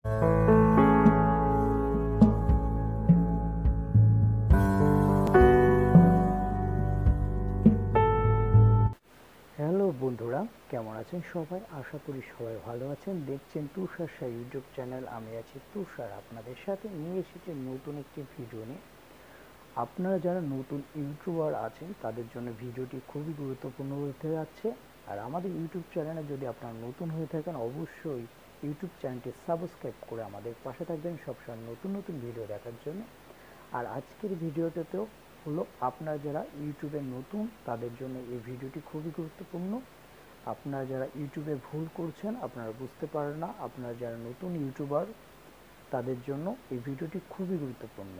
Hello বন্ধুরা, কেমন আছেন সবাই? আশা করি সবাই ভালো আছেন। দেখছেন তুষার সাহা ইউটিউব চ্যানেল। আমি আছি তুষার, আপনাদের সাথে নিয়ে এসেছি নতুন একটি ভিডিও নিয়ে। আপনারা যারা নতুন ইউটিউবার আছেন তাদের জন্য ভিডিওটি খুবই গুরুত্বপূর্ণ হতে যাচ্ছে। আর আমাদের ইউটিউব চ্যানেলে যদি আপনারা নতুন হয়ে থাকেন, অবশ্যই ইউটিউব চ্যানেলটি সাবস্ক্রাইব করে আমাদের পাশে থাকবেন সবসময় নতুন নতুন ভিডিও দেখার জন্য। আর আজকের ভিডিওটাতেও হলো, আপনারা যারা ইউটিউবে নতুন তাদের জন্য এই ভিডিওটি খুবই গুরুত্বপূর্ণ। আপনারা যারা ইউটিউবে ভুল করছেন, আপনারা বুঝতে পারেন না, আপনারা যারা নতুন ইউটিউবার তাদের জন্য এই ভিডিওটি খুবই গুরুত্বপূর্ণ।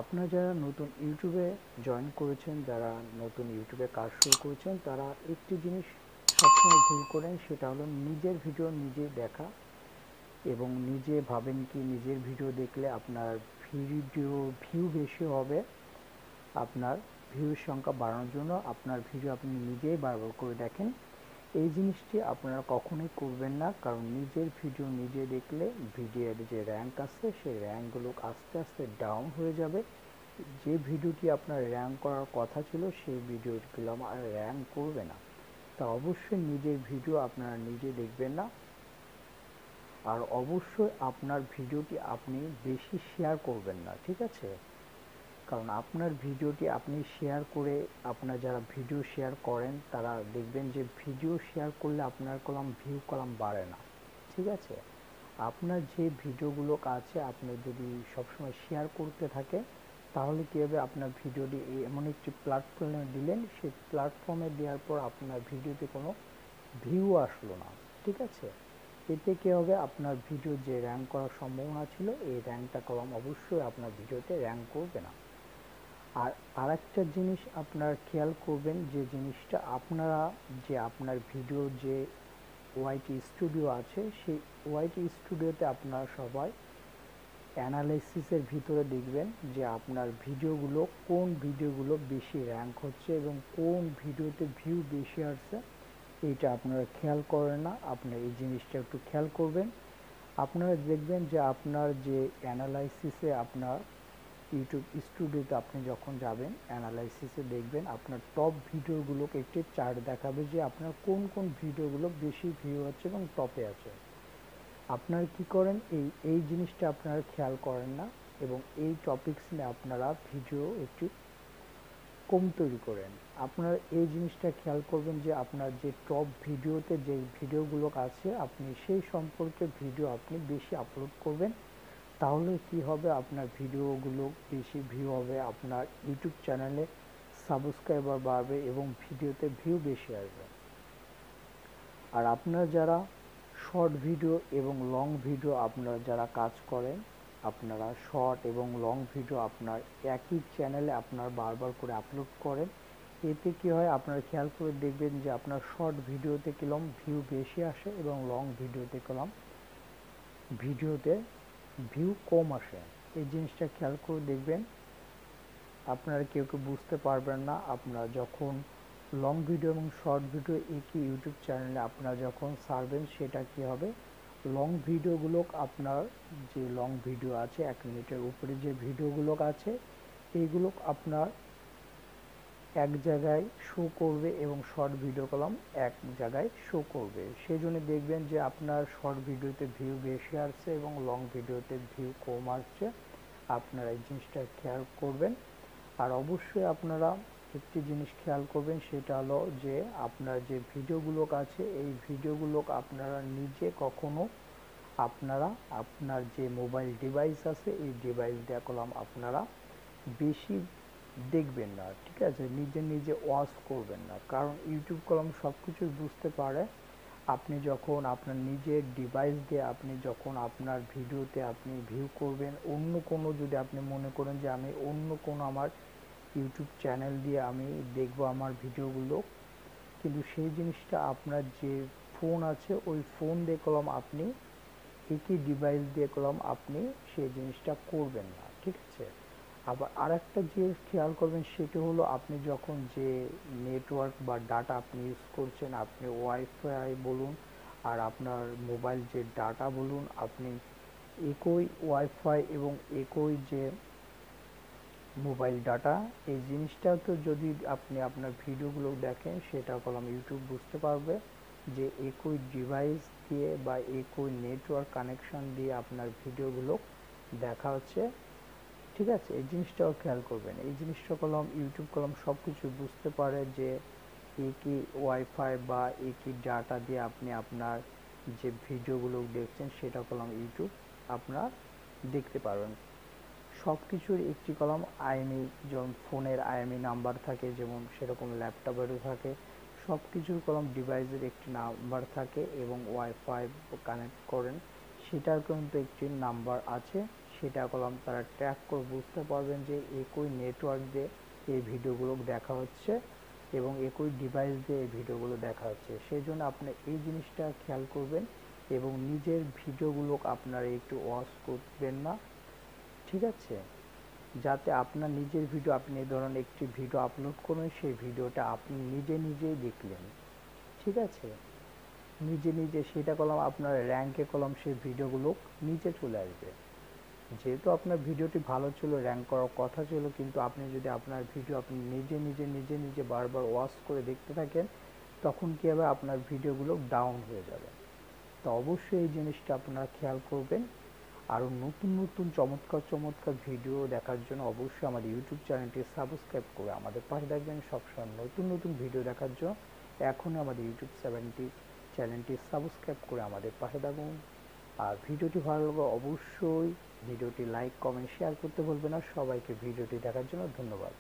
আপনারা যারা নতুন ইউটিউবে জয়েন করেছেন, যারা নতুন ইউটিউবে কাজ শুরু করেছেন, তারা একটি জিনিস সবসময় ভুল করেন, সেটা হলো নিজের ভিডিও নিজে দেখা এবং নিজে ভাবেন কি নিজের ভিডিও দেখলে আপনার ভিউ বেশি হবে। আপনার ভিউর সংখ্যা বাড়ানোর জন্য আপনার ভিডিও আপনি নিজেই বারবার করে দেখেন। এই জিনিসটি আপনারা কখনোই করবেন না, কারণ নিজের ভিডিও নিজে দেখলে ভিডিওর যে র্যাঙ্ক আছে সেই র্যাঙ্কগুলো আস্তে আস্তে ডাউন হয়ে যাবে। যে ভিডিওটি আপনার র্যাঙ্ক করার কথা ছিল সেই ভিডিওগুলো আর র্যাঙ্ক করবে না। তা অবশ্যই নিজের ভিডিও আপনারা নিজে দেখবেন না। আর অবশ্যই আপনার ভিডিওটি আপনি বেশি শেয়ার করবেন না, ঠিক আছে? কারণ আপনার ভিডিওটি আপনি শেয়ার করে, আপনার যারা ভিডিও শেয়ার করেন তারা দেখবেন যে ভিডিও শেয়ার করলে আপনার ভিউ কলাম বাড়ে না, ঠিক আছে? আপনার যে ভিডিওগুলো আছে আপনি যদি সবসময় শেয়ার করতে থাকে, তাহলে কী হবে, আপনার ভিডিওটি এমন একটি প্ল্যাটফর্মে দিলেন, সেই প্ল্যাটফর্মে দেওয়ার পর আপনার ভিডিওতে কোনো ভিউ আসলো না, ঠিক আছে? এতে কী হবে, আপনার ভিডিও যে র্যাঙ্ক করার সম্ভাবনা ছিল এই র্যাঙ্কটা অবশ্যই আপনার ভিডিওতে র্যাঙ্ক করবে না। আর আরেকটা জিনিস আপনারা খেয়াল করবেন, যে জিনিসটা আপনার ভিডিও যে ওয়াইটি স্টুডিও আছে, সেই ওয়াইটি স্টুডিওতে আপনারা সবাই অ্যানালাইসিসের ভিতরে দেখবেন যে আপনার কোন ভিডিওগুলো বেশি র্যাঙ্ক হচ্ছে এবং কোন ভিডিওতে ভিউ বেশি আসছে, এইটা আপনারা খেয়াল করেন না। আপনারা এই জিনিসটা একটু খেয়াল করবেন। আপনারা দেখবেন যে আপনার যে অ্যানালাইসিসে আপনার ইউটিউব স্টুডিওতে আপনি যখন যাবেন, অ্যানালাইসিসে দেখবেন আপনার টপ ভিডিওগুলোকে একটি চার্ট দেখাবে যে আপনার কোন কোন ভিডিওগুলো বেশি ভিউ হচ্ছে এবং টপে আছে। আপনারা কি করেন, এই জিনিসটা আপনারা খেয়াল করেন না এবং এই টপিকস নিয়ে আপনারা ভিডিও একটু কম তৈরি করেন। আপনারা এই জিনিসটা খেয়াল করবেন যে আপনার যে টপ ভিডিওতে যে ভিডিওগুলো আছে আপনি সেই সম্পর্কে ভিডিও আপনি বেশি আপলোড করবেন। তাহলে কি হবে, আপনার ভিডিওগুলো বেশি ভিউ হবে, আপনার ইউটিউব চ্যানেলে সাবস্ক্রাইবার বাড়বে এবং ভিডিওতে ভিউ বেশি আসবে। আর আপনারা যারা শর্ট ভিডিও এবং লং ভিডিও আপনারা যারা কাজ করেন, আপনারা শর্ট এবং লং ভিডিও আপনার একই চ্যানেলে আপনার বারবার করে আপলোড করেন, এতে কি হয়, আপনারা খেয়াল করে দেখবেন যে আপনার শর্ট ভিডিওতে কিরকম ভিউ বেশি আসে এবং লং ভিডিওতে ভিউ কম আসে। এই জিনিসটা খেয়াল করে দেখবেন। আপনারা কেউ বুঝতে পারবেন না, আপনারা যখন লং ভিডিও এবং শর্ট ভিডিও একই ইউটিউব চ্যানেলে আপনারা যখন ছাড়বেন, সেটা কি হবে, লং ভিডিওগুলো আপনার যে লং ভিডিও আছে 1 মিনিটের উপরে যে ভিডিওগুলো আছে এইগুলো আপনার এক জায়গায় শো করবে এবং শর্ট ভিডিও এক জায়গায় শো করবে। সেই জন্য দেখবেন যে আপনার শর্ট ভিডিওতে ভিউ বেশি আসছে এবং লং ভিডিওতে ভিউ কম আসছে। আপনারা এই জিনিসটা খেয়াল করবেন। আর অবশ্যই আপনারা একটি জিনিস খেয়াল করবেন, সেটা হলো যে আপনার যে ভিডিওগুলো আছে এই ভিডিওগুলো আপনারা নিজে কখনো আপনার যে মোবাইল ডিভাইস আছে এই ডিভাইস দিয়ে আপনারা বেশি দেখবেন না, ঠিক আছে? নিজে ওয়াচ করবেন না, কারণ ইউটিউব সব কিছু বুঝতে পারে। আপনি যখন আপনার নিজের ডিভাইস দিয়ে আপনি যখন আপনার ভিডিওতে আপনি ভিউ করবেন, অন্য কোনো যদি আপনি মনে করেন যে আমি অন্য কোনো আমার ইউটিউব চ্যানেল দিয়ে আমি দেখব আমার ভিডিওগুলো, কিন্তু সেই জিনিসটা আপনার যে ফোন আছে ওই ফোন দিয়ে আপনি একই ডিভাইস দিয়ে আপনি সেই জিনিসটা করবেন না, ঠিক আছে? আবার আরেকটা যে খেয়াল করবেন সেটা হলো, আপনি যখন যে নেটওয়ার্ক বা ডাটা আপনি ইউজ করছেন, আপনি ওয়াইফাই বলুন আর আপনার মোবাইল যে ডাটা বলুন, আপনি একই ওয়াইফাই এবং একই যে মোবাইল ডাটা, এই জিনিসটাও তো যদি আপনি আপনার ভিডিওগুলো দেখেন সেটা কলম ইউটিউব বুঝতে পারবে যে একই ডিভাইস দিয়ে বা একই নেটওয়ার্ক কানেকশন দিয়ে আপনার ভিডিওগুলো দেখা হচ্ছে। ঠিক আছে, এই জিনিসটাও খেয়াল করবেন। এই জিনিসটা কলম ইউটিউব কলম সব কিছু বুঝতে পারে যে একই ওয়াইফাই বা একই ডাটা দিয়ে আপনি আপনার যে ভিডিওগুলো দেখছেন সেটা কলম ইউটিউব আপনার দেখতে পারবেন। সব কিছুর একটি কলম আইএমই, যেমন ফোনের আইএমই নাম্বার থাকে যেমন সেরকম ল্যাপটপেরও থাকে। সব কিছুর কলম ডিভাইসের একটি নাম্বার থাকে এবং ওয়াইফাই কানেক্ট করেন সেটার কিন্তু একটি নাম্বার আছে। সেটা কলম তারা ট্র্যাক করে বুঝতে পারবেন যে একই নেটওয়ার্ক দিয়ে এই ভিডিওগুলো দেখা হচ্ছে এবং একই ডিভাইস দিয়ে এই ভিডিওগুলো দেখা হচ্ছে। সেই জন্য আপনি এই জিনিসটা খেয়াল করবেন এবং নিজের ভিডিওগুলো আপনারা একটু ওয়াচ করবেন না। ঠিক আছে, যাতে আপনার নিজের ভিডিও, আপনি এই ধরনের একটি ভিডিও আপলোড করুন, সেই ভিডিওটা আপনি নিজে নিজেই দেখলেন। ঠিক আছে, নিজে নিজে সেটা কলম আপনার র্যাঙ্কে কলম সেই ভিডিওগুলো নিচে চলে আসবে। যেহেতু আপনার ভিডিওটি ভালো ছিল, র্যাঙ্ক করার কথা ছিল, কিন্তু আপনি যদি আপনার ভিডিও আপনি নিজে নিজে বারবার ওয়াচ করে দেখতে থাকেন তখন কী হবে, আপনার ভিডিওগুলো ডাউন হয়ে যাবে। তো অবশ্যই এই জিনিসটা আপনারা খেয়াল করবেন। আরও নতুন নতুন চমৎকার ভিডিও দেখার জন্য অবশ্যই আমাদের ইউটিউব চ্যানেলটি সাবস্ক্রাইব করে আমাদের পাশে থাকবেন। সবসময় নতুন নতুন ভিডিও দেখার জন্য এখনই আমাদের ইউটিউব চ্যানেলটি সাবস্ক্রাইব করে আমাদের পাশে থাকুন। আর ভিডিওটি ভালো লাগলে অবশ্যই ভিডিওটি লাইক কমেন্ট শেয়ার করতে ভুলবেন না। সবাইকে ভিডিওটি দেখার জন্য ধন্যবাদ।